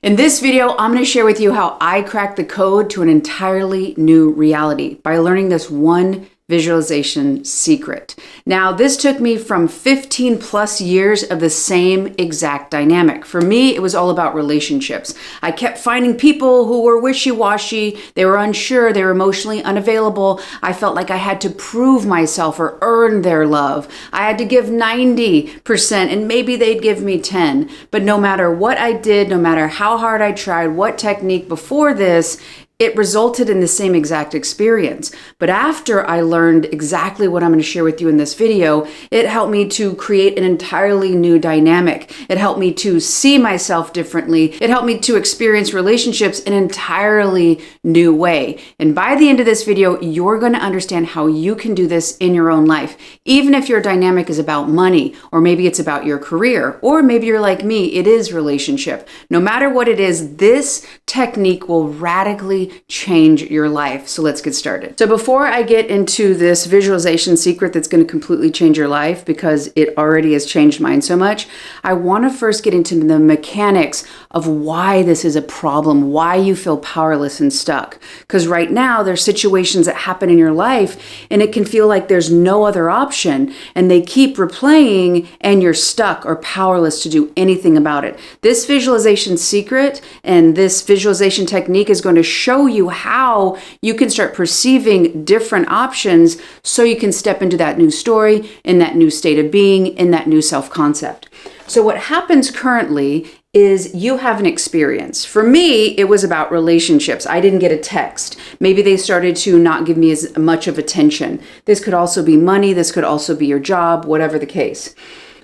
In this video, I'm going to share with you how I cracked the code to an entirely new reality by learning this one visualization secret. Now, this took me from 15 plus years of the same exact dynamic. For me, it was all about relationships. I kept finding people who were wishy-washy, they were unsure, they were emotionally unavailable. I felt like I had to prove myself or earn their love. I had to give 90% and maybe they'd give me 10. But no matter what I did, no matter how hard I tried, what technique before this, it resulted in the same exact experience. But after I learned exactly what I'm going to share with you in this video, it helped me to create an entirely new dynamic. It helped me to see myself differently. It helped me to experience relationships in an entirely new way. And by the end of this video, you're going to understand how you can do this in your own life. Even if your dynamic is about money, or maybe it's about your career, or maybe you're like me, it is relationship. No matter what it is, this technique will radically change your life. So let's get started. So before I get into this visualization secret that's going to completely change your life, because it already has changed mine so much, I want to first get into the mechanics of why this is a problem, why you feel powerless and stuck. Because right now there's situations that happen in your life and it can feel like there's no other option and they keep replaying and you're stuck or powerless to do anything about it. This visualization secret and this visualization technique is going to show you how you can start perceiving different options so you can step into that new story, in that new state of being, in that new self-concept. So what happens currently is you have an experience. For me, it was about relationships. I didn't get a text. Maybe they started to not give me as much of attention. This could also be money. This could also be your job, whatever the case.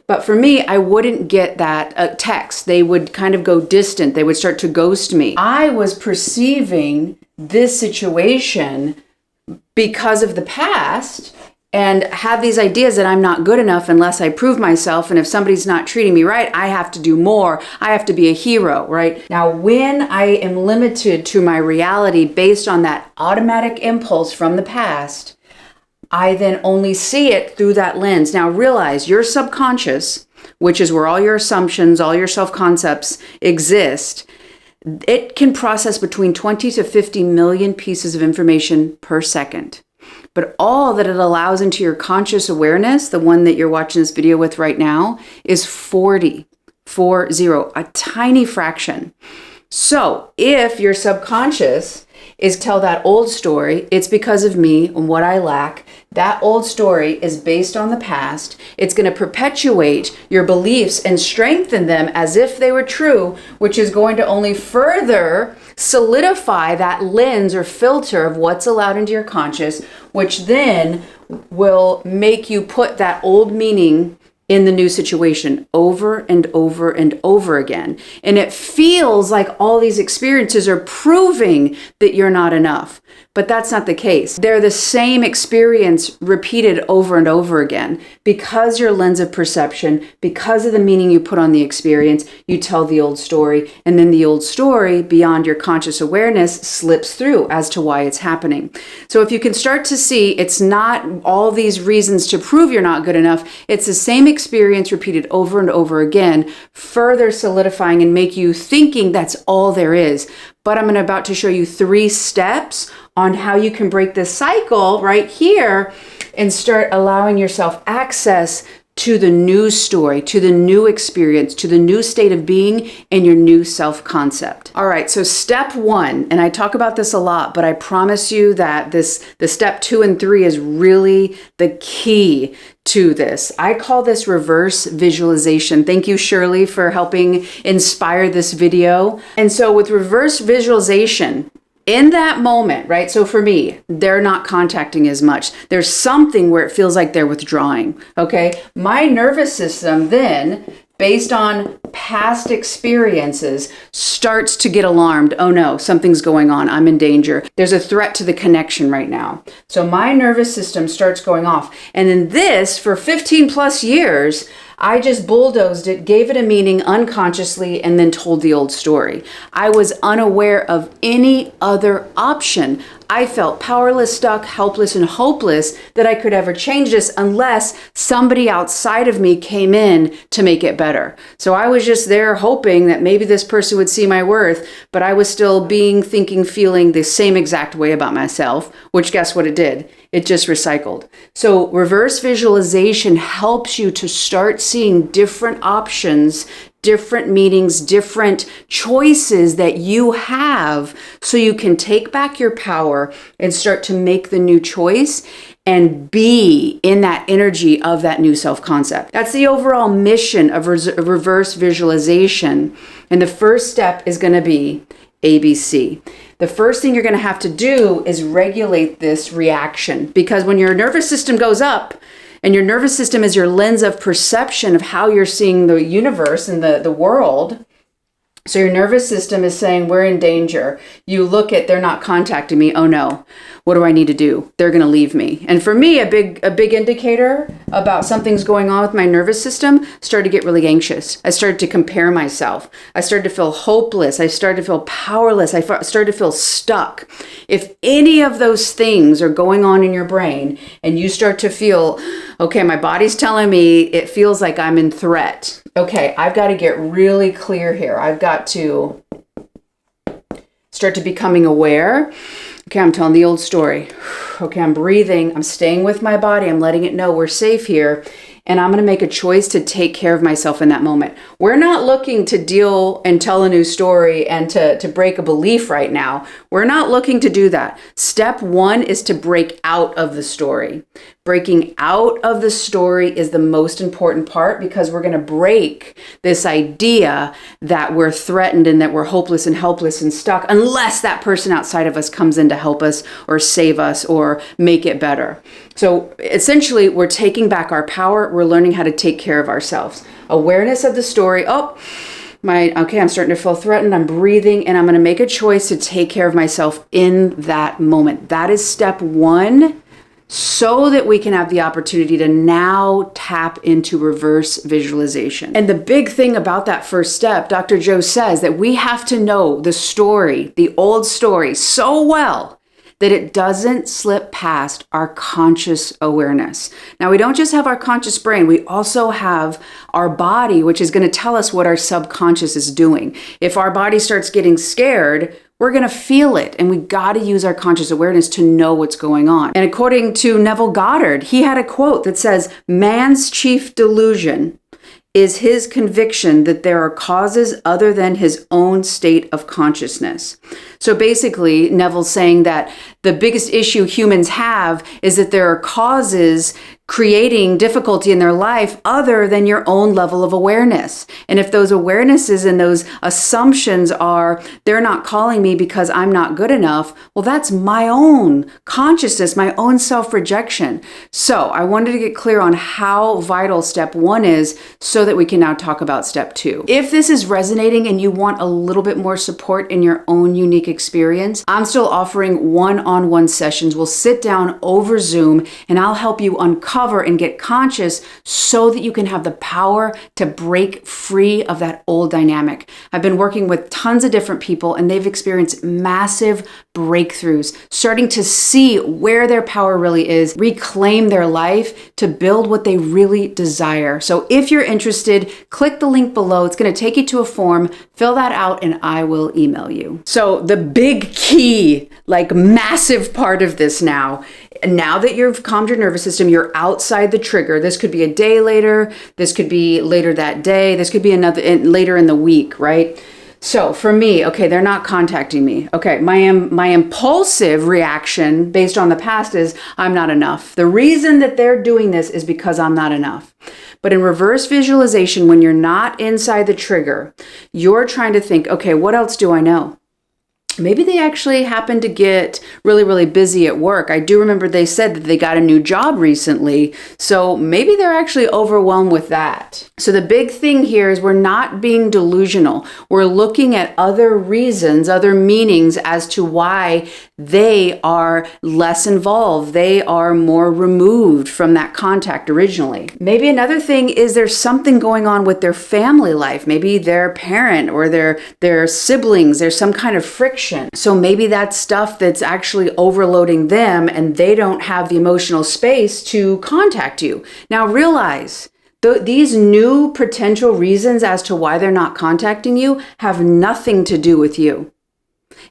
But for me, I wouldn't get that text. They would kind of go distant. They would start to ghost me. I was perceiving this situation because of the past and have these ideas that I'm not good enough unless I prove myself. And if somebody's not treating me right, I have to do more. I have to be a hero, right? Now, when I am limited to my reality based on that automatic impulse from the past, I then only see it through that lens. Now realize your subconscious, which is where all your assumptions, all your self-concepts exist, it can process between 20 to 50 million pieces of information per second. But all that it allows into your conscious awareness, the one that you're watching this video with right now, is 40, a tiny fraction. So if your subconscious is tell that old story, it's because of me and what I lack. That old story is based on the past. It's going to perpetuate your beliefs and strengthen them as if they were true, which is going to only further solidify that lens or filter of what's allowed into your conscious, which then will make you put that old meaning in the new situation over and over and over again. And it feels like all these experiences are proving that you're not enough. But that's not the case. They're the same experience repeated over and over again. Because your lens of perception, because of the meaning you put on the experience, you tell the old story, and then the old story beyond your conscious awareness slips through as to why it's happening. So if you can start to see, it's not all these reasons to prove you're not good enough. It's the same experience repeated over and over again, further solidifying and make you thinking that's all there is. But I'm about to show you 3 steps on how you can break this cycle right here and start allowing yourself access to the new story, to the new experience, to the new state of being and your new self-concept. All right, so step 1, and I talk about this a lot, but I promise you that the step 2 and 3 is really the key to this. I call this reverse visualization. Thank you, Shirley, for helping inspire this video. And so with reverse visualization, in that moment, right? So for me, they're not contacting as much. There's something where it feels like they're withdrawing, okay? My nervous system then, based on past experiences, starts to get alarmed. Oh no, something's going on. I'm in danger. There's a threat to the connection right now. So my nervous system starts going off. And then this, for 15 plus years, I just bulldozed it, gave it a meaning unconsciously, and then told the old story. I was unaware of any other option. I felt powerless, stuck, helpless, and hopeless that I could ever change this unless somebody outside of me came in to make it better. So I was just there hoping that maybe this person would see my worth, but I was still thinking, feeling the same exact way about myself, which guess what it did? It just recycled. So reverse visualization helps you to start seeing different options, different meanings, different choices that you have, so you can take back your power and start to make the new choice and be in that energy of that new self-concept. That's the overall mission of reverse visualization. And the first step is going to be ABC. The first thing you're going to have to do is regulate this reaction, because when your nervous system goes up, and your nervous system is your lens of perception of how you're seeing the universe and the world. So your nervous system is saying, we're in danger. You look at, they're not contacting me. Oh no, what do I need to do? They're going to leave me. And for me, a big indicator about something's going on with my nervous system, started to get really anxious. I started to compare myself. I started to feel hopeless. I started to feel powerless. I started to feel stuck. If any of those things are going on in your brain and you start to feel, okay, my body's telling me it feels like I'm in threat. Okay, I've got to get really clear here. I've got to start to becoming aware. Okay, I'm telling the old story. Okay, I'm breathing. I'm staying with my body. I'm letting it know we're safe here. And I'm going to make a choice to take care of myself in that moment. We're not looking to deal and tell a new story and to break a belief right now. We're not looking to do that. Step one is to break out of the story. Breaking out of the story is the most important part, because we're going to break this idea that we're threatened and that we're hopeless and helpless and stuck unless that person outside of us comes in to help us or save us or make it better. So essentially, we're taking back our power. We're learning how to take care of ourselves. Awareness of the story. Okay, I'm starting to feel threatened. I'm breathing, and I'm going to make a choice to take care of myself in that moment. That is step one, so that we can have the opportunity to now tap into reverse visualization. And the big thing about that first step, Dr. Joe says that we have to know the story, the old story, so well that it doesn't slip past our conscious awareness. Now, we don't just have our conscious brain, we also have our body, which is going to tell us what our subconscious is doing. If our body starts getting scared, we're going to feel it, and we got to use our conscious awareness to know what's going on. And according to Neville Goddard, he had a quote that says, "Man's chief delusion is his conviction that there are causes other than his own state of consciousness." So basically, Neville's saying that the biggest issue humans have is that there are causes creating difficulty in their life other than your own level of awareness. And if those awarenesses and those assumptions are, they're not calling me because I'm not good enough, well, that's my own consciousness, my own self-rejection. So I wanted to get clear on how vital step one is so that we can now talk about step two. If this is resonating and you want a little bit more support in your own unique experience, I'm still offering one-on-one sessions. We'll sit down over Zoom and I'll help you uncover and get conscious so that you can have the power to break free of that old dynamic. I've been working with tons of different people and they've experienced massive breakthroughs, starting to see where their power really is, reclaim their life to build what they really desire. So if you're interested, click the link below. It's going to take you to a form, fill that out, and I will email you. So the big key, massive part of this now that you've calmed your nervous system, you're outside the trigger. This could be a day later. This could be later that day. This could be later in the week, right? So for me, okay, they're not contacting me. Okay, my impulsive reaction based on the past is I'm not enough. The reason that they're doing this is because I'm not enough. But in reverse visualization, when you're not inside the trigger, you're trying to think, okay, what else do I know? Maybe they actually happen to get really, really busy at work. I do remember they said that they got a new job recently, so maybe they're actually overwhelmed with that. So the big thing here is we're not being delusional. We're looking at other reasons, other meanings as to why they are less involved. They are more removed from that contact originally. Maybe another thing is there's something going on with their family life. Maybe their parent or their siblings, there's some kind of friction friction. So maybe that's stuff that's actually overloading them and they don't have the emotional space to contact you. Now realize, these new potential reasons as to why they're not contacting you have nothing to do with you.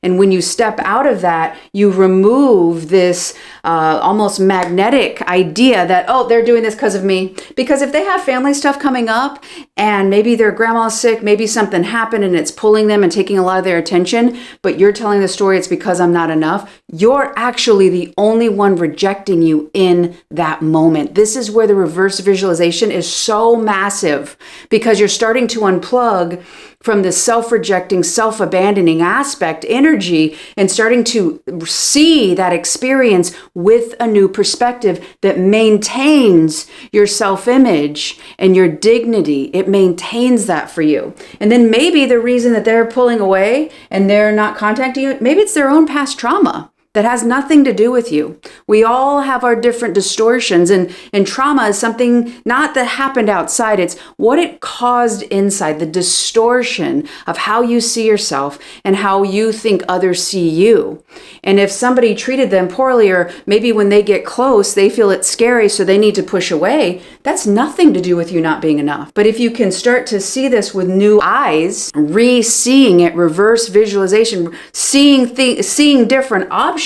And when you step out of that, you remove this almost magnetic idea that, oh, they're doing this because of me. Because if they have family stuff coming up and maybe their grandma's sick, maybe something happened and it's pulling them and taking a lot of their attention, but you're telling the story, it's because I'm not enough, you're actually the only one rejecting you in that moment. This is where the reverse visualization is so massive, because you're starting to unplug from the self-rejecting, self-abandoning aspect energy and starting to see that experience with a new perspective that maintains your self-image and your dignity. It maintains that for you. And then maybe the reason that they're pulling away and they're not contacting you, maybe it's their own past trauma that has nothing to do with you. We all have our different distortions, and trauma is something not that happened outside, it's what it caused inside, the distortion of how you see yourself and how you think others see you. And if somebody treated them poorly, or maybe when they get close, they feel it's scary, so they need to push away, that's nothing to do with you not being enough. But if you can start to see this with new eyes, re-seeing it, reverse visualization, seeing different options,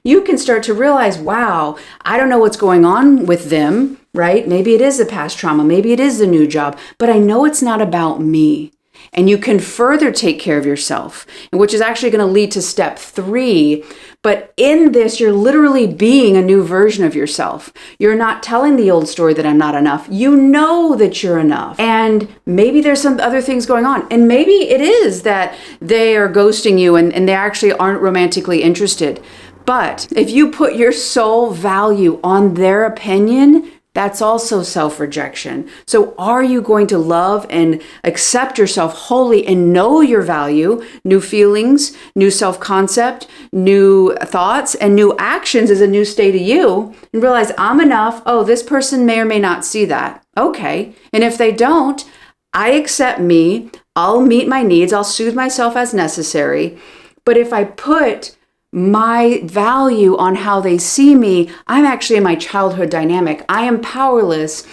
you can start to realize, wow, I don't know what's going on with them, right? Maybe it is the past trauma. Maybe it is the new job, but I know it's not about me. And you can further take care of yourself, which is actually going to lead to step 3. But in this, you're literally being a new version of yourself. You're not telling the old story that I'm not enough. You know that you're enough. And maybe there's some other things going on. And maybe it is that they are ghosting you and they actually aren't romantically interested. But if you put your sole value on their opinion, that's also self-rejection. So are you going to love and accept yourself wholly and know your value, new feelings, new self-concept, new thoughts, and new actions as a new state of you, and realize I'm enough. Oh, this person may or may not see that. Okay. And if they don't, I accept me. I'll meet my needs. I'll soothe myself as necessary. But if I put my value on how they see me, I'm actually in my childhood dynamic. I am powerless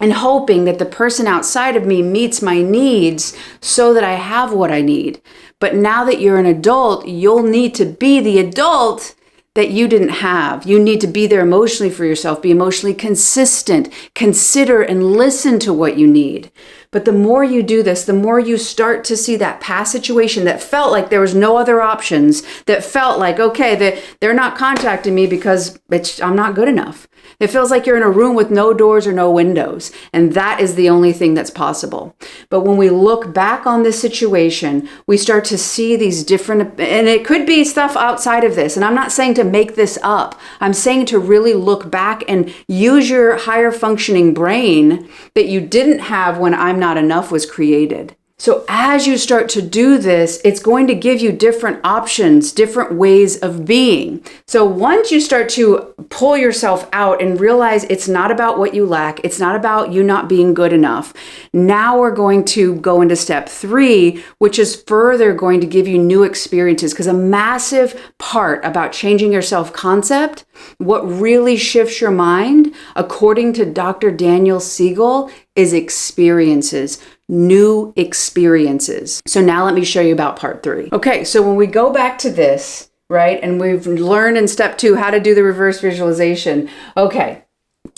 and hoping that the person outside of me meets my needs so that I have what I need. But now that you're an adult, you'll need to be the adult that you didn't have. You need to be there emotionally for yourself, be emotionally consistent, consider and listen to what you need. But the more you do this, the more you start to see that past situation that felt like there was no other options, that felt like, okay, they're not contacting me because I'm not good enough. It feels like you're in a room with no doors or no windows, and that is the only thing that's possible. But when we look back on this situation, we start to see these different, and it could be stuff outside of this, and I'm not saying to make this up. I'm saying to really look back and use your higher functioning brain that you didn't have when I'm Not Enough was created. So as you start to do this, it's going to give you different options, different ways of being. So once you start to pull yourself out and realize it's not about what you lack, it's not about you not being good enough. Now we're going to go into step 3, which is further going to give you new experiences, because a massive part about changing your self-concept, what really shifts your mind, according to Dr. Daniel Siegel, is experiences. New experiences. So now let me show you about part 3. Okay, so when we go back to this, right, and we've learned in step 2 how to do the reverse visualization. Okay,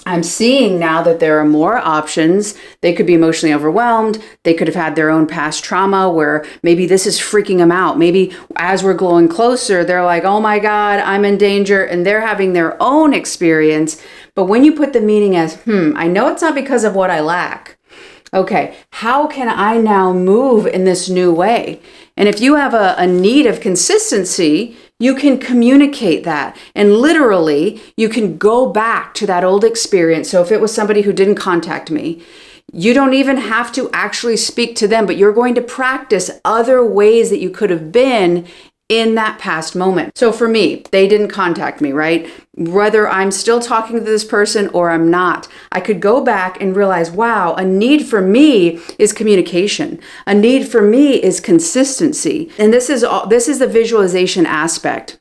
I'm seeing now that there are more options. They could be emotionally overwhelmed. They could have had their own past trauma where maybe this is freaking them out. Maybe as we're glowing closer, they're like, oh my God, I'm in danger, and they're having their own experience. But when you put the meaning as, I know it's not because of what I lack. Okay, how can I now move in this new way? And if you have a need of consistency, you can communicate that. And literally, you can go back to that old experience. So if it was somebody who didn't contact me, you don't even have to actually speak to them, but you're going to practice other ways that you could have been in that past moment. So for me, they didn't contact me, right? Whether I'm still talking to this person or I'm not, I could go back and realize, wow, a need for me is communication. A need for me is consistency. And this is the visualization aspect.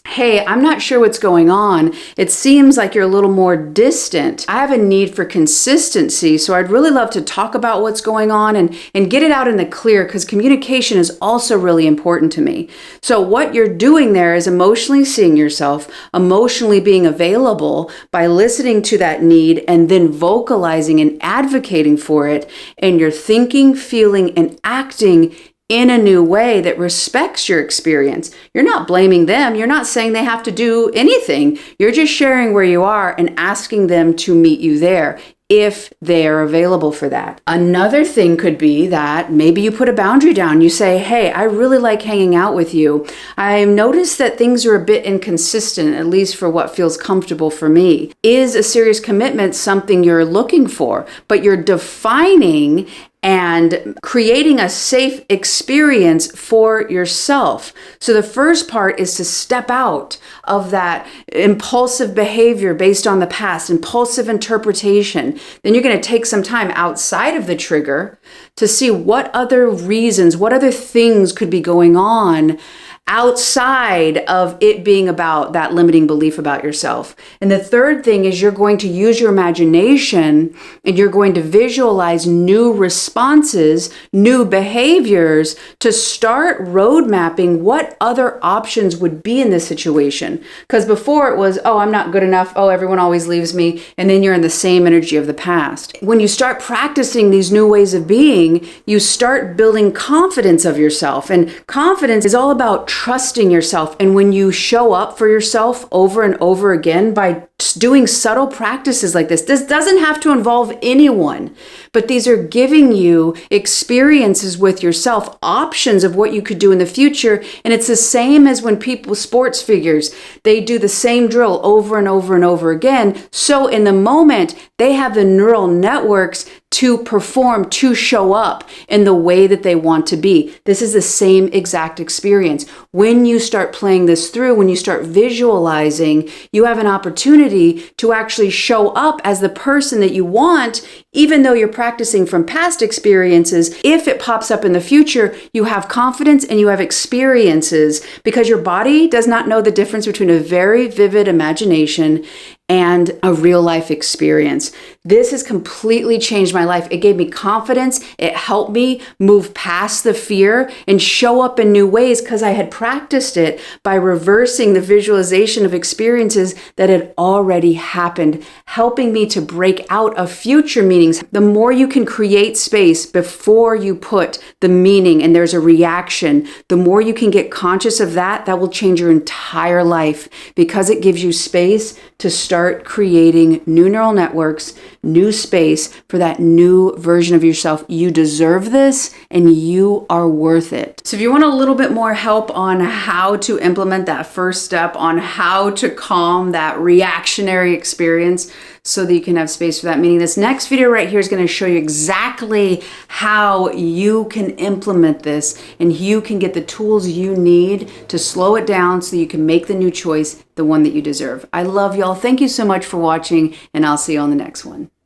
Hey, I'm not sure what's going on. It seems like you're a little more distant. I have a need for consistency, so I'd really love to talk about what's going on and get it out in the clear, because communication is also really important to me. So what you're doing there is emotionally seeing yourself, emotionally being available by listening to that need and then vocalizing and advocating for it. And you're thinking, feeling, and acting in a new way that respects your experience. You're not blaming them. You're not saying they have to do anything. You're just sharing where you are and asking them to meet you there if they are available for that. Another thing could be that maybe you put a boundary down. You say, hey, I really like hanging out with you. I've noticed that things are a bit inconsistent, at least for what feels comfortable for me. Is a serious commitment something you're looking for? But you're defining and creating a safe experience for yourself. So the first part is to step out of that impulsive behavior based on the past, impulsive interpretation. Then you're going to take some time outside of the trigger to see what other reasons, what other things could be going on outside of it being about that limiting belief about yourself. And the third thing is you're going to use your imagination and you're going to visualize new responses, new behaviors to start road mapping what other options would be in this situation. Because before it was, oh, I'm not good enough. Oh, everyone always leaves me. And then you're in the same energy of the past. When you start practicing these new ways of being, you start building confidence of yourself. And confidence is all about trusting yourself. And when you show up for yourself over and over again by doing subtle practices like this doesn't have to involve anyone, but these are giving you experiences with yourself, options of what you could do in the future. And it's the same as when sports figures, they do the same drill over and over and over again. So in the moment, they have the neural networks to perform, to show up in the way that they want to be. This is the same exact experience. When you start playing this through, when you start visualizing, you have an opportunity to actually show up as the person that you want, even though you're practicing from past experiences. If it pops up in the future, you have confidence and you have experiences, because your body does not know the difference between a very vivid imagination and a real life experience. This has completely changed my life. It gave me confidence. It helped me move past the fear and show up in new ways because I had practiced it by reversing the visualization of experiences that had already happened, helping me to break out of future meanings. The more you can create space before you put the meaning and there's a reaction, the more you can get conscious of that, that will change your entire life, because it gives you space to start creating new neural networks, new space for that new version of yourself. You deserve this and you are worth it. So if you want a little bit more help on how to implement that first step, on how to calm that reactionary experience so that you can have space for that meaning, this next video right here is going to show you exactly how you can implement this and you can get the tools you need to slow it down so you can make the new choice, the one that you deserve. I love y'all. Thank you so much for watching, and I'll see you on the next one.